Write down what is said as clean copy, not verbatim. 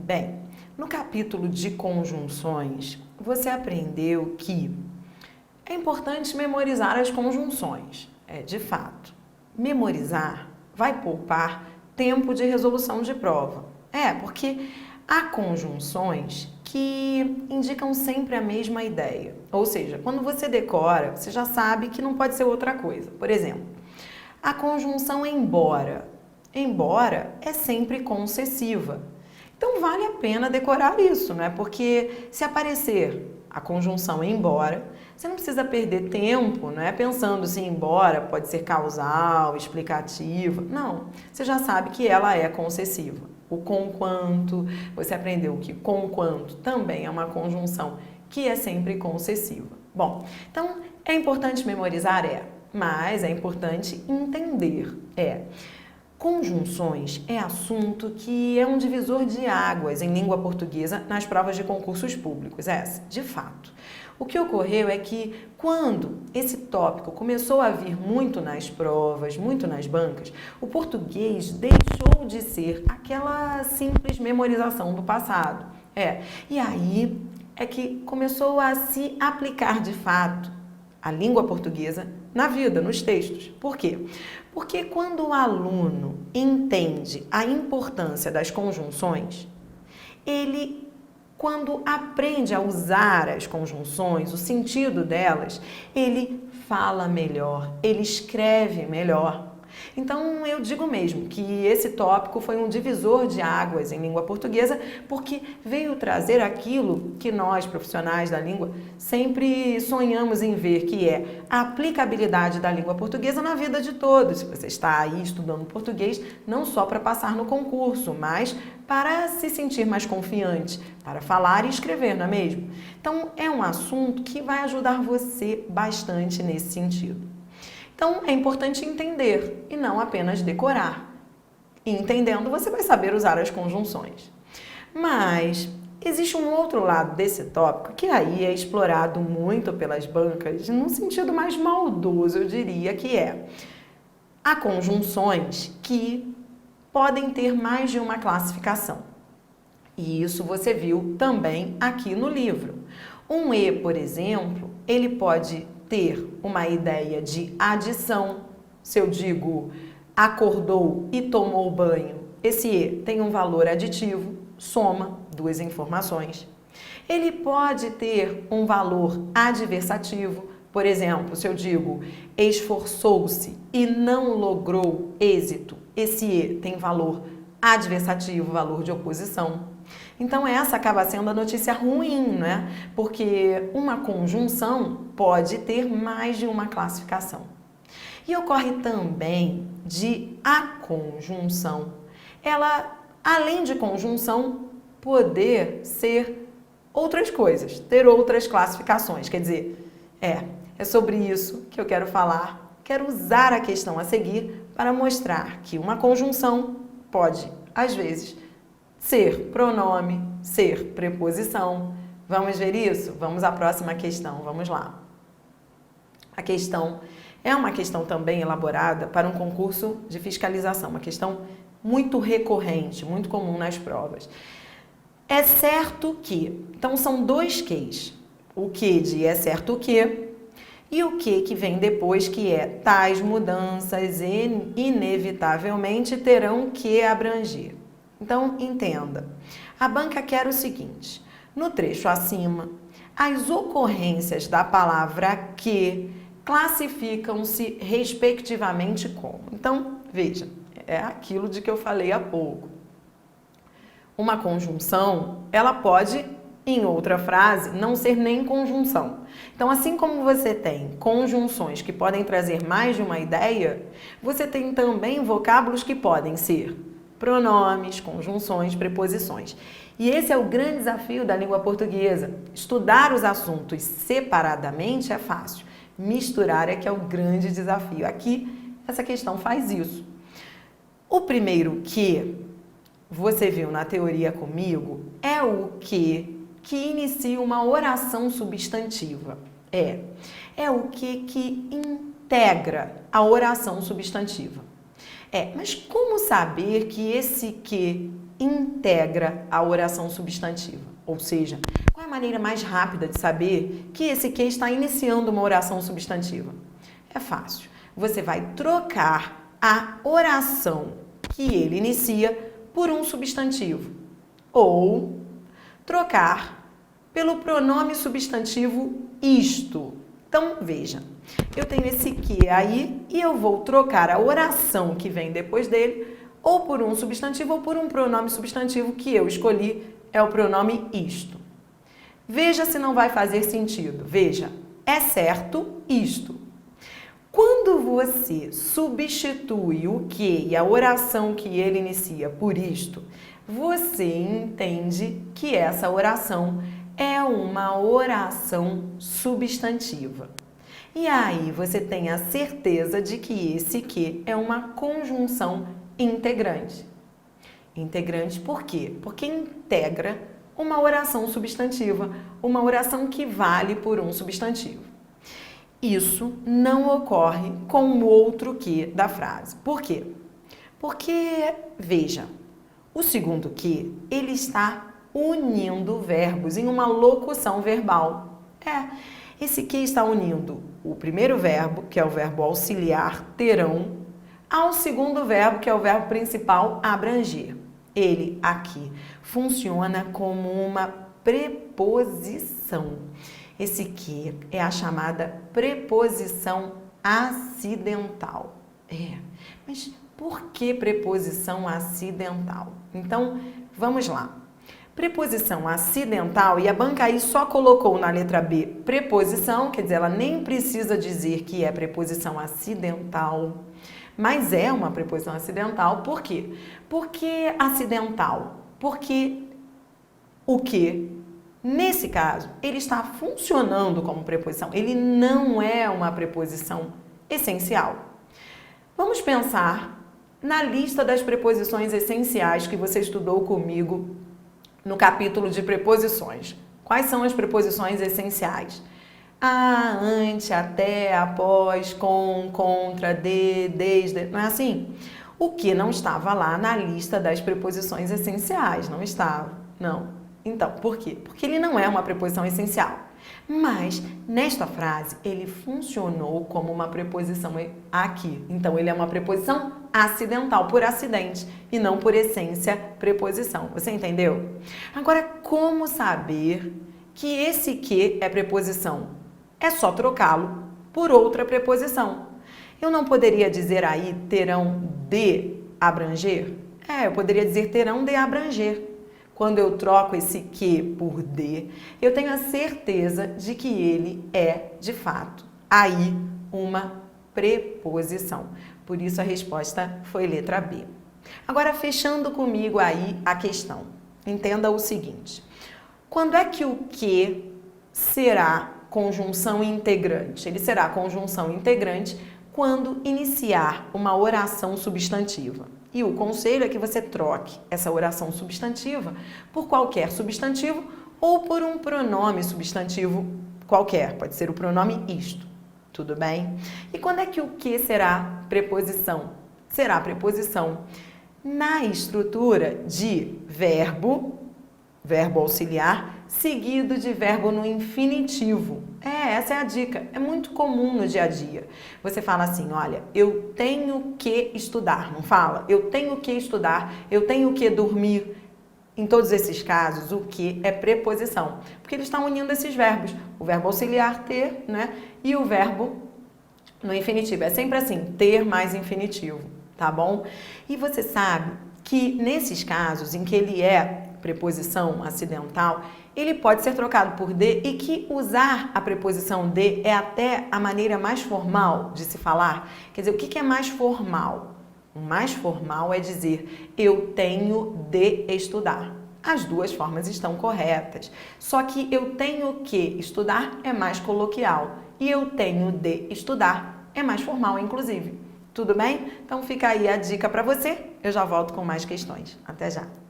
Bem, no capítulo de conjunções, você aprendeu que é importante memorizar as conjunções. De fato, memorizar vai poupar tempo de resolução de prova. Porque há conjunções que indicam sempre a mesma ideia. Ou seja, quando você decora, você já sabe que não pode ser outra coisa. Por exemplo, a conjunção embora. Embora é sempre concessiva. Então vale a pena decorar isso, né? Porque se aparecer a conjunção embora, você não precisa perder tempo, não é? Pensando se embora pode ser causal, explicativa. Não, você já sabe que ela é concessiva. O conquanto, você aprendeu que conquanto também é uma conjunção que é sempre concessiva. Bom, então é importante memorizar? Mas é importante entender. Conjunções é assunto que é um divisor de águas em língua portuguesa nas provas de concursos públicos. De fato. O que ocorreu é que quando esse tópico começou a vir muito nas provas, muito nas bancas, o português deixou de ser aquela simples memorização do passado. E aí é que começou a se aplicar de fato a língua portuguesa na vida, nos textos. Por quê? Porque quando o aluno entende a importância das conjunções, ele, quando aprende a usar as conjunções, o sentido delas, ele fala melhor, ele escreve melhor. Então, eu digo mesmo que esse tópico foi um divisor de águas em língua portuguesa, porque veio trazer aquilo que nós, profissionais da língua, sempre sonhamos em ver, que é a aplicabilidade da língua portuguesa na vida de todos. Você está aí estudando português não só para passar no concurso, mas para se sentir mais confiante, para falar e escrever, não é mesmo? Então, é um assunto que vai ajudar você bastante nesse sentido. Então, é importante entender e não apenas decorar. E entendendo, você vai saber usar as conjunções. Mas existe um outro lado desse tópico que aí é explorado muito pelas bancas, num sentido mais maldoso, eu diria, que há conjunções que podem ter mais de uma classificação. E isso você viu também aqui no livro. Um E, por exemplo, ele pode ter uma ideia de adição. Se eu digo acordou e tomou banho, esse E tem um valor aditivo, soma duas informações. Ele pode ter um valor adversativo. Por exemplo, se eu digo esforçou-se e não logrou êxito, esse E tem valor adversativo, valor de oposição. Então essa acaba sendo a notícia ruim, né? Porque uma conjunção pode ter mais de uma classificação. E ocorre também de a conjunção. Ela, além de conjunção, poder ser outras coisas, ter outras classificações. Quer dizer, é sobre isso que eu quero falar. Quero usar a questão a seguir para mostrar que uma conjunção pode, às vezes, ser pronome, ser preposição. Vamos ver isso? Vamos à próxima questão, vamos lá. A questão é uma questão também elaborada para um concurso de fiscalização, uma questão muito recorrente, muito comum nas provas. É certo que, então são dois quês, o que de é certo o que e o que vem depois, que é tais mudanças inevitavelmente terão que abranger. Então, entenda, a banca quer o seguinte: no trecho acima, as ocorrências da palavra que classificam-se respectivamente como. Então, veja, é aquilo de que eu falei há pouco. Uma conjunção, ela pode, em outra frase, não ser nem conjunção. Então, assim como você tem conjunções que podem trazer mais de uma ideia, você tem também vocábulos que podem ser pronomes, conjunções, preposições. E esse é o grande desafio da língua portuguesa. Estudar os assuntos separadamente é fácil. Misturar é que é o grande desafio. Aqui, essa questão faz isso. O primeiro que você viu na teoria comigo é o que inicia uma oração substantiva. É o que integra a oração substantiva. Mas como saber que esse que integra a oração substantiva. Ou seja, qual é a maneira mais rápida de saber que esse que está iniciando uma oração substantiva? É fácil. Você vai trocar a oração que ele inicia por um substantivo. Ou trocar pelo pronome substantivo isto. Então, veja, eu tenho esse que aí e eu vou trocar a oração que vem depois dele ou por um substantivo ou por um pronome substantivo que eu escolhi, é o pronome isto. Veja se não vai fazer sentido. Veja, é certo isto. Quando você substitui o que e a oração que ele inicia por isto, você entende que essa oração é uma oração substantiva. E aí você tem a certeza de que esse que é uma conjunção integrante. Integrante por quê? Porque integra uma oração substantiva, uma oração que vale por um substantivo. Isso não ocorre com o outro que da frase. Por quê? Porque, veja, o segundo que, ele está unindo verbos em uma locução verbal. Esse que está unindo o primeiro verbo, que é o verbo auxiliar, terão, ao segundo verbo, que é o verbo principal, abranger. Ele aqui funciona como uma preposição. Esse que é a chamada preposição acidental. Mas por que preposição acidental? Então, vamos lá. Preposição acidental, e a banca aí só colocou na letra B preposição, quer dizer, ela nem precisa dizer que é preposição acidental, mas é uma preposição acidental. Por quê? Por que acidental? Porque o que? Nesse caso, ele está funcionando como preposição, ele não é uma preposição essencial. Vamos pensar na lista das preposições essenciais que você estudou comigo no capítulo de preposições. Quais são as preposições essenciais? A, ante, até, após, com, contra, de, desde, não é assim? O que não estava lá na lista das preposições essenciais, não estava, não. Então, por quê? Porque ele não é uma preposição essencial. Mas, nesta frase, ele funcionou como uma preposição aqui. Então, ele é uma preposição acidental, por acidente, e não por essência, preposição. Você entendeu? Agora, como saber que esse que é preposição? É só trocá-lo por outra preposição. Eu não poderia dizer aí terão de abranger? Eu poderia dizer terão de abranger. Quando eu troco esse que por de, eu tenho a certeza de que ele é, de fato, aí uma preposição. Por isso a resposta foi letra B. Agora, fechando comigo aí a questão, entenda o seguinte. Quando é que o que será conjunção integrante? Ele será conjunção integrante quando iniciar uma oração substantiva. E o conselho é que você troque essa oração substantiva por qualquer substantivo ou por um pronome substantivo qualquer. Pode ser o pronome isto. Tudo bem? E quando é que o que será preposição? Será preposição na estrutura de verbo auxiliar, seguido de verbo no infinitivo. Essa é a dica. É muito comum no dia a dia. Você fala assim, olha, eu tenho que estudar, não fala? Eu tenho que estudar, eu tenho que dormir. Em todos esses casos, o que é preposição, porque eles estão unindo esses verbos. O verbo auxiliar ter, né? E o verbo no infinitivo. É sempre assim, ter mais infinitivo, tá bom? E você sabe que nesses casos em que ele é preposição acidental, ele pode ser trocado por de e que usar a preposição de é até a maneira mais formal de se falar. Quer dizer, o que é mais formal? O mais formal é dizer eu tenho de estudar. As duas formas estão corretas. Só que eu tenho que estudar é mais coloquial e eu tenho de estudar é mais formal, inclusive. Tudo bem? Então fica aí a dica para você. Eu já volto com mais questões. Até já!